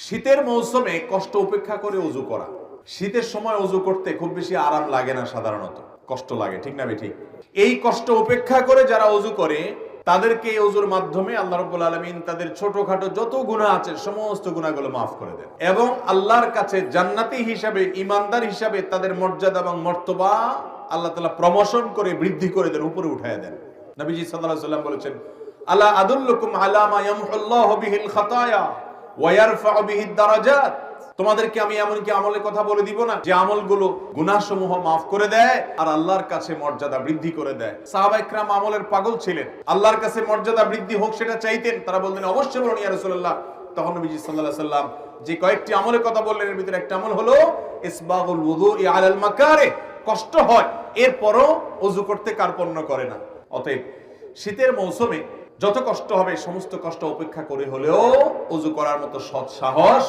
শীতের মৌসুমে কষ্ট উপেক্ষা করে ওযু করা। শীতের সময় ওযু করতে খুব বেশি আরাম লাগে না, সাধারণত কষ্ট লাগে, ঠিক না বেঠিক? এই কষ্ট উপেক্ষা করে যারা ওযু করে তাদেরকে এই ওযুর মাধ্যমে আল্লাহ রাব্বুল আলামিন তাদের ছোটখাটো যত গুনাহ আছে সমস্ত গুনাহগুলো মাফ করে দেন এবং আল্লাহর কাছে জান্নাতি হিসাবে, ঈমানদার হিসাবে তাদের মর্যাদা এবং মর্তবা আল্লাহ তাআলা প্রমোশন করে, বৃদ্ধি করে দেন, উপরে উঠায় দেন। নবীজি সাল্লাল্লাহু আলাইহি ওয়াসাল্লাম বলেছেন, আলা আদুল্লুকুম আলা মা ইয়ামহুল্লাহু বিহিল খাতায়া ওয়া ইয়ারফাউ বিহিদ দারাজাত। তোমাদেরকে আমি এমন কি আমলের কথা বলে দিব না যে আমলগুলো গুনাহসমূহ মাফ করে দেয় আর আল্লাহর কাছে মর্যাদা বৃদ্ধি করে দেয়। সাহাবায়ে কেরাম আমলের পাগল ছিলেন, আল্লাহর কাছে মর্যাদা বৃদ্ধি হোক সেটা চাইতেন। তারা বলতেন, অবশ্যই বলুন ইয়া রাসূলুল্লাহ। তখন নবীজি সাল্লাল্লাহু আলাইহি সাল্লাম যে কয়েকটি আমলের কথা বললেন, এর ভিতরে একটা আমল হলো ইসবাগুল ওযুই আলাল মাকারিহ। কষ্ট হয়, এরপরও ওযু করতে কার্পণ্য করে না। অতএব শীতের মৌসুমে যত কষ্ট হবে সমস্ত কষ্ট উপেক্ষা করে হলেও ওযু করার মতো সৎ সাহস